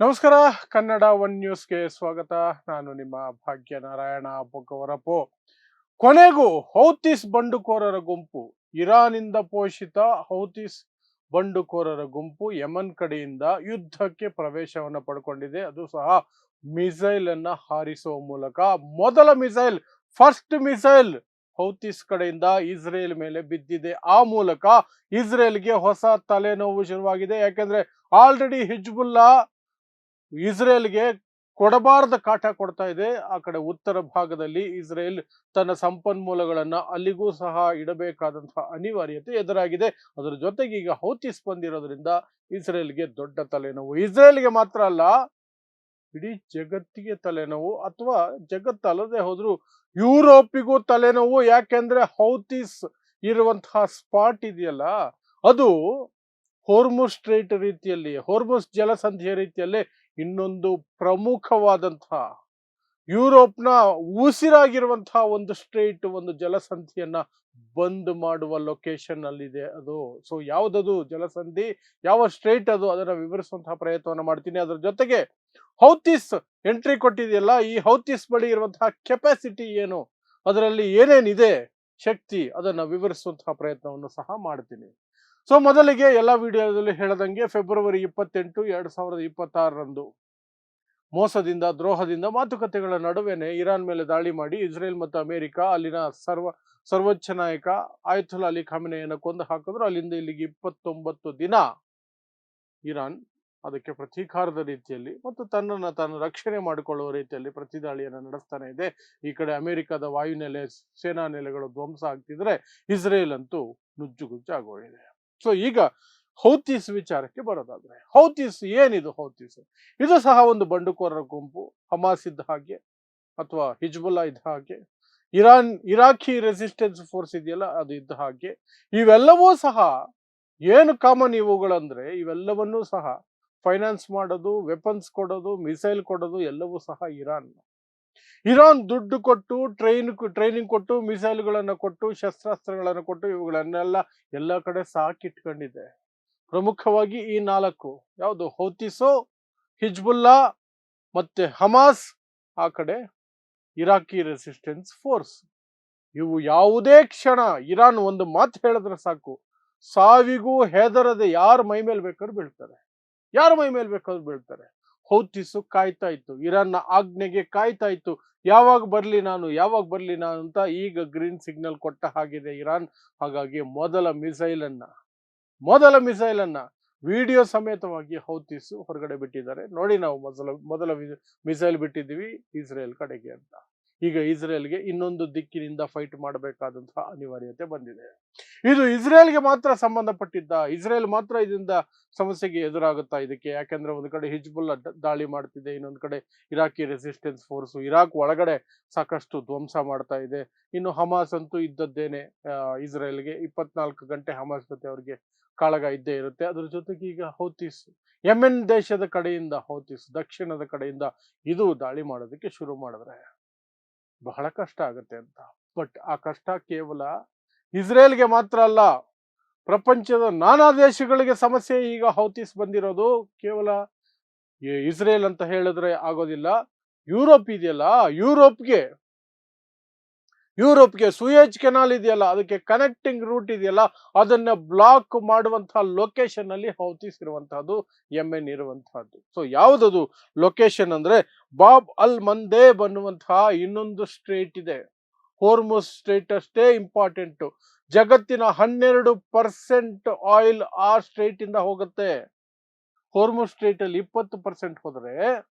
ನಮಸ್ಕಾರ. ಕನ್ನಡ ಒನ್ ನ್ಯೂಸ್ಗೆ ಸ್ವಾಗತ. ನಾನು ನಿಮ್ಮ ಭಾಗ್ಯನಾರಾಯಣ ಬೊಗ್ಗವರಪು. ಕೊನೆಗೂ ಹೌತಿಸ್ ಬಂಡುಕೋರರ ಗುಂಪು, ಇರಾನಿಂದ ಪೋಷಿತ ಹೌತಿಸ್ ಬಂಡುಕೋರರ ಗುಂಪು ಯಮನ್ ಕಡೆಯಿಂದ ಯುದ್ಧಕ್ಕೆ ಪ್ರವೇಶವನ್ನು ಪಡ್ಕೊಂಡಿದೆ. ಅದು ಸಹ ಮಿಸೈಲ್ ಅನ್ನ ಹಾರಿಸುವ ಮೂಲಕ. ಮೊದಲ ಮಿಸೈಲ್, ಫಸ್ಟ್ ಮಿಸೈಲ್ ಹೌತಿಸ್ ಕಡೆಯಿಂದ ಇಸ್ರೇಲ್ ಮೇಲೆ ಬಿದ್ದಿದೆ. ಆ ಮೂಲಕ ಇಸ್ರೇಲ್ಗೆ ಹೊಸ ತಲೆನೋವು ಶುರುವಾಗಿದೆ. ಯಾಕೆಂದ್ರೆ ಆಲ್ರೆಡಿ ಹಿಜ್ಬುಲ್ಲಾ ಇಸ್ರೇಲ್ಗೆ ಕೊಡಬಾರದ ಕಾಟ ಕೊಡ್ತಾ ಇದೆ. ಆ ಕಡೆ ಉತ್ತರ ಭಾಗದಲ್ಲಿ ಇಸ್ರೇಲ್ ತನ್ನ ಸಂಪನ್ಮೂಲಗಳನ್ನ ಅಲ್ಲಿಗೂ ಸಹ ಇಡಬೇಕಾದಂತಹ ಅನಿವಾರ್ಯತೆ ಎದುರಾಗಿದೆ. ಅದರ ಜೊತೆಗೆ ಈಗ ಹೌತಿಸ್ ಬಂದಿರೋದ್ರಿಂದ ಇಸ್ರೇಲ್ಗೆ ದೊಡ್ಡ ತಲೆನೋವು. ಇಸ್ರೇಲ್ಗೆ ಮಾತ್ರ ಅಲ್ಲ, ಇಡೀ ಜಗತ್ತಿಗೆ ತಲೆನೋವು. ಅಥವಾ ಜಗತ್ತಲ್ಲದೆ ಹೋದ್ರು ಯುರೋಪಿಗೂ ತಲೆನೋವು. ಯಾಕೆಂದ್ರೆ ಹೌತಿಸ್ ಇರುವಂತಹ ಸ್ಪಾಟ್ ಇದೆಯಲ್ಲ, ಅದು ಹೋರ್ಮುಸ್ ಸ್ಟ್ರೇಟ್ ರೀತಿಯಲ್ಲಿ, ಹೋರ್ಮುಸ್ ಜಲಸಂಧಿಯ ರೀತಿಯಲ್ಲೇ ಇನ್ನೊಂದು ಪ್ರಮುಖವಾದಂತಹ ಯುರೋಪ್ನ ಉಸಿರಾಗಿರುವಂತಹ ಒಂದು ಸ್ಟ್ರೇಟ್, ಒಂದು ಜಲಸಂಧಿಯನ್ನ ಬಂದ್ ಮಾಡುವ ಲೊಕೇಶನ್ ಅಲ್ಲಿದೆ ಅದು. ಸೊ ಯಾವ್ದದು ಜಲಸಂಧಿ, ಯಾವ ಸ್ಟ್ರೇಟ್ ಅದು, ಅದನ್ನ ವಿವರಿಸುವಂತಹ ಪ್ರಯತ್ನವನ್ನ ಮಾಡ್ತೀನಿ. ಅದರ ಜೊತೆಗೆ ಹೌತಿಸ್ ಎಂಟ್ರಿ ಕೊಟ್ಟಿದೆಯಲ್ಲ, ಈ ಹೌತಿಸ್ ಬಳಿ ಇರುವಂತಹ ಕೆಪಾಸಿಟಿ ಏನು, ಅದರಲ್ಲಿ ಏನೇನಿದೆ ಶಕ್ತಿ, ಅದನ್ನ ವಿವರಿಸುವಂತಹ ಪ್ರಯತ್ನವನ್ನು ಸಹ ಮಾಡ್ತೀನಿ. ಸೊ ಮೊದಲಿಗೆ ಎಲ್ಲ ವಿಡಿಯೋದಲ್ಲಿ ಹೇಳದಂಗೆ ಫೆಬ್ರವರಿ 28, 2026ರಂದು ಮೋಸದಿಂದ, ದ್ರೋಹದಿಂದ, ಮಾತುಕತೆಗಳ ನಡುವೆನೆ ಇರಾನ್ ಮೇಲೆ ದಾಳಿ ಮಾಡಿ ಇಸ್ರೇಲ್ ಮತ್ತು ಅಮೆರಿಕ ಅಲ್ಲಿನ ಸರ್ವೋಚ್ಚ ನಾಯಕ ಆಯತುಲ್ಲಾ ಅಲಿ ಖಾಮೆನಿಯನ್ನು ಕೊಂದು ಹಾಕಿದ್ರು. ಅಲ್ಲಿಂದ ಇಲ್ಲಿಗೆ 29 ದಿನ ಇರಾನ್ ಅದಕ್ಕೆ ಪ್ರತೀಕಾರದ ರೀತಿಯಲ್ಲಿ ಮತ್ತು ತನ್ನನ್ನು ತಾನು ರಕ್ಷಣೆ ಮಾಡಿಕೊಳ್ಳುವ ರೀತಿಯಲ್ಲಿ ಪ್ರತಿದಾಳಿಯನ್ನು ನಡೆಸ್ತಾನೆ ಇದೆ. ಈ ಕಡೆ ಅಮೆರಿಕದ ವಾಯುನೆಲೆ, ಸೇನಾ ನೆಲೆಗಳು ಧ್ವಂಸ ಆಗ್ತಿದ್ರೆ ಇಸ್ರೇಲ್ ಅಂತೂ ನುಜ್ಜುಗುಜ್ಜಾಗೋಗಿದೆ. ಸೊ ಈಗ ಹೌತಿಸ್ ವಿಚಾರಕ್ಕೆ ಬರೋದಾದ್ರೆ, ಹೌತಿಸ್ ಏನಿದು? ಹೌತಿಸ್ ಇದು ಸಹ ಒಂದು ಬಂಡುಕೋರರ ಗುಂಪು. ಹಮಾಸ್ ಇದ್ದ ಹಾಗೆ ಅಥವಾ ಹಿಜ್ಬುಲ್ಲಾ ಇದ್ದ ಹಾಗೆ, ಇರಾಕಿ ರೆಸಿಸ್ಟೆನ್ಸ್ ಫೋರ್ಸ್ ಇದೆಯಲ್ಲ ಅದು ಇದ್ದ ಹಾಗೆ. ಇವೆಲ್ಲವೂ ಸಹ ಏನು ಕಾಮನ್ ಇವುಗಳಂದ್ರೆ, ಇವೆಲ್ಲವನ್ನೂ ಸಹ ಫೈನಾನ್ಸ್ ಮಾಡೋದು, ವೆಪನ್ಸ್ ಕೊಡೋದು, ಮಿಸೈಲ್ ಕೊಡೋದು ಎಲ್ಲವೂ ಸಹ ಇರಾನ್ ದುಡ್ಡು ಕೊಟ್ಟು, ಟ್ರೈನಿಂಗ್ ಕೊಟ್ಟು, ಮಿಸೈಲ್ಗಳನ್ನು ಕೊಟ್ಟು, ಶಸ್ತ್ರಾಸ್ತ್ರಗಳನ್ನು ಕೊಟ್ಟು ಇವುಗಳನ್ನೆಲ್ಲ ಎಲ್ಲ ಕಡೆ ಸಾಕಿಟ್ಕೊಂಡಿದೆ. ಪ್ರಮುಖವಾಗಿ ಈ 4, ಯಾವುದು? ಹೌತಿಸೋ, ಹಿಜ್ಬುಲ್ಲಾ ಮತ್ತೆ ಹಮಾಸ್, ಆ ಕಡೆ ಇರಾಕಿ ರೆಸಿಸ್ಟೆನ್ಸ್ ಫೋರ್ಸ್. ಇವು ಯಾವುದೇ ಕ್ಷಣ ಇರಾನ್ ಒಂದು ಮಾತು ಹೇಳಿದ್ರೆ ಸಾಕು, ಸಾವಿಗೂ ಹೆದರದೆ ಯಾರ ಮೈ ಮೇಲೆ ಬೇಕಾದ್ರೂ ಬೀಳ್ತಾರೆ, ಯಾರ ಮೈ ಮೇಲೆ ಬೇಕಾದ್ರೂ ಬೀಳ್ತಾರೆ. ಹೌತಿಸು ಕಾಯ್ತಾ ಇತ್ತು, ಇರಾನ್ನ ಆಜ್ಞೆಗೆ ಕಾಯ್ತಾ ಇತ್ತು. ಯಾವಾಗ ಬರ್ಲಿ ನಾನು, ಯಾವಾಗ ಬರ್ಲಿ ನಾನು ಅಂತ. ಈಗ ಗ್ರೀನ್ ಸಿಗ್ನಲ್ ಕೊಟ್ಟ ಹಾಗಿದೆ ಇರಾನ್. ಹಾಗಾಗಿ ಮೊದಲ ಮಿಸೈಲ್ ಅನ್ನ ವಿಡಿಯೋ ಸಮೇತವಾಗಿ ಹೌತಿಸ್ ಹೊರಗಡೆ ಬಿಟ್ಟಿದ್ದಾರೆ. ನೋಡಿ, ನಾವು ಮೊದಲ ಮಿಸೈಲ್ ಬಿಟ್ಟಿದ್ದೀವಿ ಇಸ್ರೇಲ್ ಕಡೆಗೆ ಅಂತ. ಈಗ ಇಸ್ರೇಲ್ಗೆ ಇನ್ನೊಂದು ದಿಕ್ಕಿನಿಂದ ಫೈಟ್ ಮಾಡಬೇಕಾದಂತಹ ಅನಿವಾರ್ಯತೆ ಬಂದಿದೆ. ಇದು ಇಸ್ರೇಲ್ಗೆ ಮಾತ್ರ ಸಂಬಂಧಪಟ್ಟಿದ್ದ, ಇಸ್ರೇಲ್ ಮಾತ್ರ ಇದರಿಂದ ಸಮಸ್ಯೆಗೆ ಎದುರಾಗುತ್ತಾ ಇದಕ್ಕೆ? ಯಾಕೆಂದ್ರೆ ಒಂದು ಕಡೆ ಹಿಜ್ಬುಲ್ಲಾ ದಾಳಿ ಮಾಡ್ತಿದೆ, ಇನ್ನೊಂದು ಕಡೆ ಇರಾಕಿ ರೆಸಿಸ್ಟೆನ್ಸ್ ಫೋರ್ಸ್ ಇರಾಕ್ ಒಳಗಡೆ ಸಾಕಷ್ಟು ಧ್ವಂಸ ಮಾಡ್ತಾ ಇದೆ. ಇನ್ನು ಹಮಾಸ್ ಅಂತೂ ಇದ್ದದ್ದೇನೆ. ಇಸ್ರೇಲ್ಗೆ 24 ಗಂಟೆ ಹಮಾಸ್ ಜೊತೆ ಅವ್ರಿಗೆ ಕಾಳಗ ಇದ್ದೇ ಇರುತ್ತೆ. ಅದ್ರ ಜೊತೆಗೆ ಈಗ ಹೌತಿಸ್, ಯೆಮೆನ್ ದೇಶದ ಕಡೆಯಿಂದ, ಹೌತಿಸ್ ದಕ್ಷಿಣದ ಕಡೆಯಿಂದ ಇದು ದಾಳಿ ಮಾಡೋದಕ್ಕೆ ಶುರು ಮಾಡಿದ್ರೆ ಬಹಳ ಕಷ್ಟ ಆಗುತ್ತೆ ಅಂತ. ಬಟ್ ಆ ಕಷ್ಟ ಕೇವಲ ಇಸ್ರೇಲ್ಗೆ ಮಾತ್ರ ಅಲ್ಲ, ಪ್ರಪಂಚದ ನಾನಾ ದೇಶಗಳಿಗೆ ಸಮಸ್ಯೆ. ಈಗ ಹೌತಿಸ್ ಬಂದಿರೋದು ಕೇವಲ ಇಸ್ರೇಲ್ ಅಂತ ಹೇಳಿದ್ರೆ ಆಗೋದಿಲ್ಲ. ಯುರೋಪ್ ಇದೆಯಲ್ಲ, ಯುರೋಪ್ಗೆ ಸೂಯೇಜ್ ಕೆನಾಲ್ ಇದೆಯಲ್ಲ, ಅದಕ್ಕೆ ಕನೆಕ್ಟಿಂಗ್ ರೂಟ್ ಇದೆಯಲ್ಲ, ಅದನ್ನ ಬ್ಲಾಕ್ ಮಾಡುವಂತಹ ಲೊಕೇಶನ್ ಅಲ್ಲಿ ಹೌತಿಸ್ ಇರುವಂತಹದ್ದು, ಯೆಮೆನ್ ಇರುವಂತಹದ್ದು. ಸೊ ಯಾವುದದು ಲೊಕೇಶನ್ ಅಂದ್ರೆ, ಬಾಬ್ ಅಲ್ ಮಂದೇಬ್ ಅನ್ನುವಂತಹ ಇನ್ನೊಂದು ಸ್ಟ್ರೇಟ್ ಇದೆ. ಹೋರ್ಮುಸ್ ಸ್ಟ್ರೇಟ್ ಅಷ್ಟೇ ಇಂಪಾರ್ಟೆಂಟ್. ಜಗತ್ತಿನ 12% ಆಯಿಲ್ ಆ ಸ್ಟ್ರೇಟ್ ಇಂದ ಹೋಗುತ್ತೆ. ಹೋರ್ಮುಸ್ ಸ್ಟ್ರೇಟ್ ಅಲ್ಲಿ 20% ಹೋದ್ರೆ,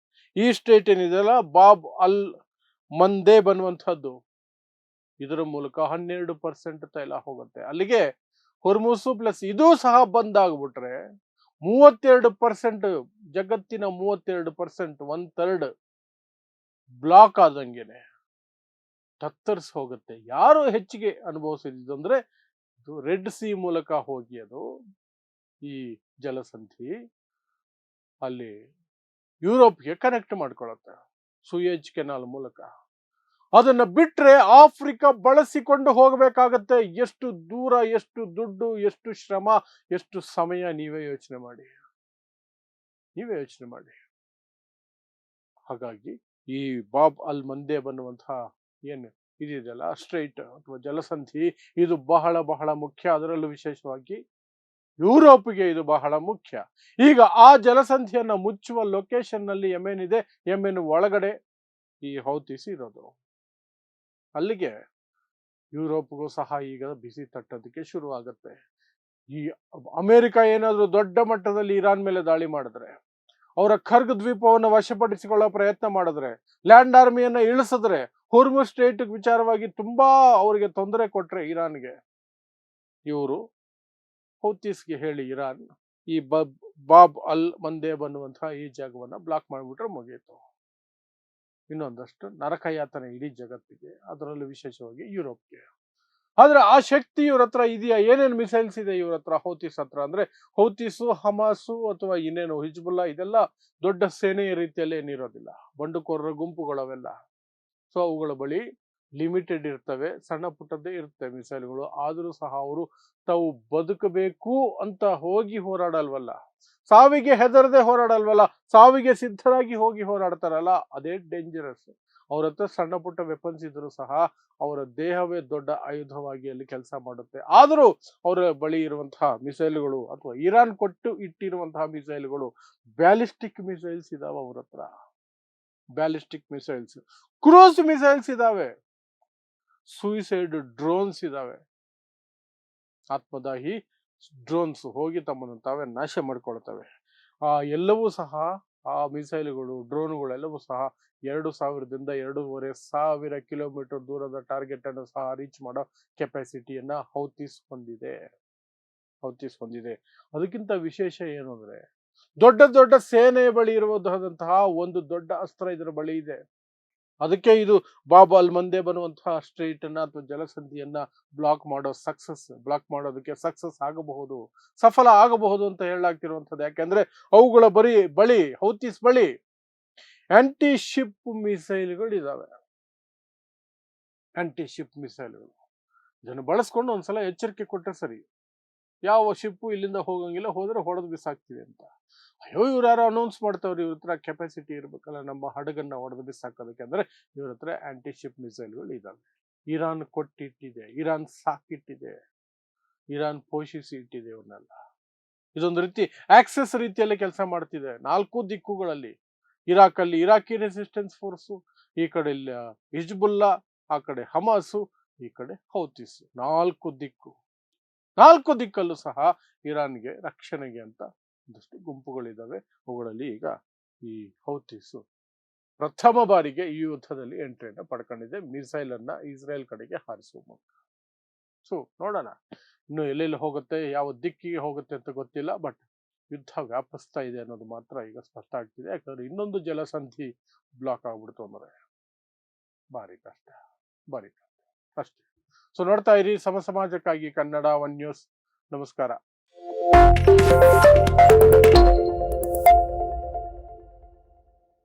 ಈ ಸ್ಟ್ರೇಟ್ ಏನಿದೆಯಲ್ಲ ಬಾಬ್ ಅಲ್ ಮಂದೇಬ್ ಅನ್ನುವಂಥದ್ದು, ಇದರ ಮೂಲಕ 12% ತೈಲ ಹೋಗುತ್ತೆ ಅಲ್ಲಿಗೆ. ಹೊರ್ಮುಸು ಪ್ಲಸ್ ಇದು ಸಹ ಬಂದ್ ಆಗ್ಬಿಟ್ರೆ 32%, ಜಗತ್ತಿನ 32%, 1/3 ಬ್ಲಾಕ್ ಆದಂಗೆನೆ ತತ್ತರಿಸಿ ಹೋಗುತ್ತೆ. ಯಾರು ಹೆಚ್ಚಿಗೆ ಅನುಭವಿಸಿದ್ದು ಅಂದ್ರೆ, ರೆಡ್ ಸಿ ಮೂಲಕ ಹೋಗಿ ಅದು ಈ ಜಲಸಂಧಿ ಅಲ್ಲಿ ಯುರೋಪ್ಗೆ ಕನೆಕ್ಟ್ ಮಾಡ್ಕೊಳ್ಳುತ್ತೆ ಸೂಯೇಜ್ ಕೆನಾಲ್ ಮೂಲಕ. ಅದನ್ನ ಬಿಟ್ರೆ ಆಫ್ರಿಕಾ ಬಳಸಿಕೊಂಡು ಹೋಗಬೇಕಾಗತ್ತೆ. ಎಷ್ಟು ದೂರ, ಎಷ್ಟು ದುಡ್ಡು, ಎಷ್ಟು ಶ್ರಮ, ಎಷ್ಟು ಸಮಯ, ನೀವೇ ಯೋಚನೆ ಮಾಡಿ. ಹಾಗಾಗಿ ಈ ಬಾಬ್ ಅಲ್ ಮಂದೇಬ್ ಅನ್ನುವಂತಹ ಏನು ಇದೆಯಲ್ಲ ಸ್ಟ್ರೈಟ್ ಅಥವಾ ಜಲಸಂಧಿ, ಇದು ಬಹಳ ಬಹಳ ಮುಖ್ಯ. ಅದರಲ್ಲೂ ವಿಶೇಷವಾಗಿ ಯುರೋಪ್ಗೆ ಇದು ಬಹಳ ಮುಖ್ಯ. ಈಗ ಆ ಜಲಸಂಧಿಯನ್ನ ಮುಚ್ಚುವ ಲೊಕೇಶನ್ ನಲ್ಲಿ ಯೆಮೆನ್ ಇದೆ. ಯೆಮೆನ್ ಒಳಗಡೆ ಈ ಹೌತೀಸ್ ಇರೋದು. ಅಲ್ಲಿಗೆ ಯುರೋಪ್ಗೂ ಸಹ ಈಗ ಬಿಸಿ ತಟ್ಟೋದಕ್ಕೆ ಶುರು ಆಗುತ್ತೆ. ಈ ಅಮೆರಿಕ ಏನಾದ್ರೂ ದೊಡ್ಡ ಮಟ್ಟದಲ್ಲಿ ಇರಾನ್ ಮೇಲೆ ದಾಳಿ ಮಾಡಿದ್ರೆ, ಅವರ ಖರ್ಗ್ ದ್ವೀಪವನ್ನು ವಶಪಡಿಸಿಕೊಳ್ಳೋ ಪ್ರಯತ್ನ ಮಾಡಿದ್ರೆ, ಲ್ಯಾಂಡ್ ಆರ್ಮಿಯನ್ನ ಇಳಿಸಿದ್ರೆ, ಹುರ್ಮುಜ್ ಸ್ಟ್ರೈಟ್ ವಿಚಾರವಾಗಿ ತುಂಬಾ ಅವರಿಗೆ ತೊಂದರೆ ಕೊಟ್ರೆ ಇರಾನ್ಗೆ, ಇವರು ಹೌತೀಸ್ಗೆ ಹೇಳಿ ಇರಾನ್ ಈ ಬಾಬ್ ಅಲ್ ಮಂದೇಬ್ ಅನ್ನುವಂತಹ ಈ ಜಾಗವನ್ನ ಬ್ಲಾಕ್ ಮಾಡಿಬಿಟ್ರೆ ಮುಗಿಯಿತು. ಇನ್ನೊಂದಷ್ಟು ನರಕಯಾತನೆ ಇಡೀ ಜಗತ್ತಿಗೆ, ಅದರಲ್ಲೂ ವಿಶೇಷವಾಗಿ ಯುರೋಪ್ಗೆ. ಆದ್ರೆ ಆ ಶಕ್ತಿ ಇವ್ರ ಹತ್ರ ಇದೆಯಾ? ಏನೇನು ಮಿಸೈಲ್ಸ್ ಇದೆ ಇವ್ರ ಹತ್ರ ಹೌತೀಸ್ ಹತ್ರ? ಅಂದ್ರೆ ಹೌತೀಸು, ಹಮಾಸು ಅಥವಾ ಇನ್ನೇನು ಹಿಜ್ಬುಲ್ಲಾ, ಇದೆಲ್ಲ ದೊಡ್ಡ ಸೇನೆಯ ರೀತಿಯಲ್ಲಿ ಏನಿರೋದಿಲ್ಲ, ಬಂಡುಕೋರರ ಗುಂಪುಗಳವೆಲ್ಲ. ಸೊ ಅವುಗಳ ಬಳಿ ಲಿಮಿಟೆಡ್ ಇರ್ತವೆ, ಸಣ್ಣ ಪುಟ್ಟದ್ದೇ ಇರುತ್ತೆ ಮಿಸೈಲ್ಗಳು. ಆದ್ರೂ ಸಹ ಅವರು ತಾವು ಬದುಕಬೇಕು ಅಂತ ಹೋಗಿ ಹೋರಾಡಲ್ವಲ್ಲ, ಸಾವಿಗೆ ಹೆದರದೆ ಹೋರಾಡಲ್ವಲ್ಲ, ಸಾವಿಗೆ ಸಿದ್ಧರಾಗಿ ಹೋಗಿ ಹೋರಾಡ್ತಾರಲ್ಲ, ಅದೇ ಡೇಂಜರಸ್. ಅವ್ರ ಹತ್ರ ಸಣ್ಣ ಪುಟ್ಟ ವೆಪನ್ಸ್ ಇದ್ರು ಸಹ ಅವರ ದೇಹವೇ ದೊಡ್ಡ ಆಯುಧವಾಗಿ ಅಲ್ಲಿ ಕೆಲಸ ಮಾಡುತ್ತೆ. ಆದರೂ ಅವರ ಬಳಿ ಇರುವಂತಹ ಮಿಸೈಲ್ಗಳು ಅಥವಾ ಇರಾನ್ ಕೊಟ್ಟು ಇಟ್ಟಿರುವಂತಹ ಮಿಸೈಲ್ಗಳು, ಬ್ಯಾಲಿಸ್ಟಿಕ್ ಮಿಸೈಲ್ಸ್ ಇದಾವೆ ಅವ್ರ ಹತ್ರ. ಬ್ಯಾಲಿಸ್ಟಿಕ್ ಮಿಸೈಲ್ಸ್, ಕ್ರೂಸ್ ಮಿಸೈಲ್ಸ್ ಇದಾವೆ, ಸೂಯಿಸೈಡ್ ಡ್ರೋನ್ಸ್ ಇದಾವೆ. ಆತ್ಮದಾಹಿ ಡ್ರೋನ್ಸ್ ಹೋಗಿ ತಮ್ಮನ್ನು ತಾವೇ ನಾಶ ಮಾಡ್ಕೊಳ್ತವೆ. ಎಲ್ಲವೂ ಸಹ ಆ ಮಿಸೈಲ್ಗಳು, ಡ್ರೋನ್ಗಳೆಲ್ಲವೂ ಸಹ 2000ದಿಂದ 2500 ಕಿಲೋಮೀಟರ್ ದೂರದ ಟಾರ್ಗೆಟ್ ಅನ್ನು ಸಹ ರೀಚ್ ಮಾಡೋ ಕೆಪಾಸಿಟಿಯನ್ನ ಹೌತೀಸ್ ಹೊಂದಿದೆ. ಅದಕ್ಕಿಂತ ವಿಶೇಷ ಏನು ಅಂದ್ರೆ, ದೊಡ್ಡ ದೊಡ್ಡ ಸೇನೆ ಬಳಿ ಇರುವಂತಹ ಒಂದು ದೊಡ್ಡ ಅಸ್ತ್ರ ಇದರ ಬಳಿ ಇದೆ. ಅದಕ್ಕೆ ಇದು ಬಾಬ್ ಅಲ್ ಮಂದೇಬ್ ಅನ್ನುವಂತಹ ಸ್ಟ್ರೈಟ್ ಅನ್ನ ಅಥವಾ ಜಲಸಂಧಿಯನ್ನ ಬ್ಲಾಕ್ ಮಾಡೋದಕ್ಕೆ ಸಕ್ಸಸ್ ಆಗಬಹುದು, ಸಫಲ ಆಗಬಹುದು ಅಂತ ಹೇಳಲಾಗ್ತಿರುವಂಥದ್ದು. ಯಾಕೆಂದ್ರೆ ಅವುಗಳ ಬಳಿ ಹೌತೀಸ್ ಬಳಿ ಆಂಟಿ ಶಿಪ್ ಮಿಸೈಲ್ಗಳು ಇದಾವೆ. ಆಂಟಿ ಶಿಪ್ ಮಿಸೈಲ್ಗಳು ಇದನ್ನು ಬಳಸ್ಕೊಂಡು ಒಂದ್ಸಲ ಎಚ್ಚರಿಕೆ ಕೊಟ್ಟರೆ ಸರಿ, ಯಾವ ಶಿಪ್ಪು ಇಲ್ಲಿಂದ ಹೋಗಂಗಿಲ್ಲ, ಹೋದ್ರೆ ಹೊಡೆದು ಬಿಸಾಕ್ತಿವಿ ಅಂತ. ಅಯ್ಯೋ ಇವ್ರು ಯಾರೋ ಅನೌನ್ಸ್ ಮಾಡ್ತಾವ್ರಿ, ಇವ್ರ ಹತ್ರ ಕೆಪಾಸಿಟಿ ಇರ್ಬೇಕಲ್ಲ ನಮ್ಮ ಹಡಗನ್ನ ಹೊಡೆದು ಬಿಸಾಕೋದಕ್ಕೆ. ಅಂದ್ರೆ ಇವ್ರ ಹತ್ರ ಆಂಟಿ ಶಿಪ್ ಮಿಸೈಲ್ಗಳು ಇದಾವೆ. ಇರಾನ್ ಕೊಟ್ಟಿಟ್ಟಿದೆ, ಇರಾನ್ ಸಾಕಿಟ್ಟಿದೆ, ಇರಾನ್ ಪೋಷಿಸಿ ಇಟ್ಟಿದೆ ಇವನ್ನೆಲ್ಲ. ಇದೊಂದು ರೀತಿ ಆಕ್ಸೆಸ್ ರೀತಿಯಲ್ಲಿ ಕೆಲಸ ಮಾಡ್ತಿದೆ 4 ದಿಕ್ಕುಗಳಲ್ಲಿ. ಇರಾಕ್ ಅಲ್ಲಿ ಇರಾಕಿ ರೆಸಿಸ್ಟೆನ್ಸ್ ಫೋರ್ಸು, ಈ ಕಡೆ ಹಿಜ್ಬುಲ್ಲಾ, ಆ ಕಡೆ ಹಮಾಸು, ಈ ಕಡೆ ಹೌತೀಸ್. 4 ದಿಕ್ಕಲ್ಲೂ ಸಹ ಇರಾನ್ಗೆ ರಕ್ಷಣೆಗೆ ಅಂತ ಒಂದಷ್ಟು ಗುಂಪುಗಳಿದ್ದಾವೆ. ಅವುಗಳಲ್ಲಿ ಈಗ ಈ ಹೌತೀಸು ಪ್ರಥಮ ಬಾರಿಗೆ ಈ ಯುದ್ಧದಲ್ಲಿ ಎಂಟ್ರಿಯನ್ನ ಪಡ್ಕೊಂಡಿದೆ, ಮಿಸೈಲ್ ಅನ್ನ ಇಸ್ರೇಲ್ ಕಡೆಗೆ ಹಾರಿಸುವ ಮೂಲಕ. ಸೊ ನೋಡೋಣ ಇನ್ನು ಎಲ್ಲೆಲ್ಲಿ ಹೋಗುತ್ತೆ, ಯಾವ ದಿಕ್ಕಿಗೆ ಹೋಗುತ್ತೆ ಅಂತ ಗೊತ್ತಿಲ್ಲ. ಬಟ್ ಯುದ್ಧ ವ್ಯಾಪಿಸ್ತಾ ಇದೆ ಅನ್ನೋದು ಮಾತ್ರ ಈಗ ಸ್ಪಷ್ಟ ಆಗ್ತಿದೆ. ಯಾಕಂದ್ರೆ ಇನ್ನೊಂದು ಜಲಸಂಧಿ ಬ್ಲಾಕ್ ಆಗ್ಬಿಡ್ತು ಅಂದ್ರೆ ಭಾರಿ ಕಷ್ಟ ಅಷ್ಟೇ. ಸೊ ನೋಡ್ತಾ ಇರಿ ಸಮಾಜಕ್ಕಾಗಿ ಕನ್ನಡ 1 ನ್ಯೂಸ್. ನಮಸ್ಕಾರ.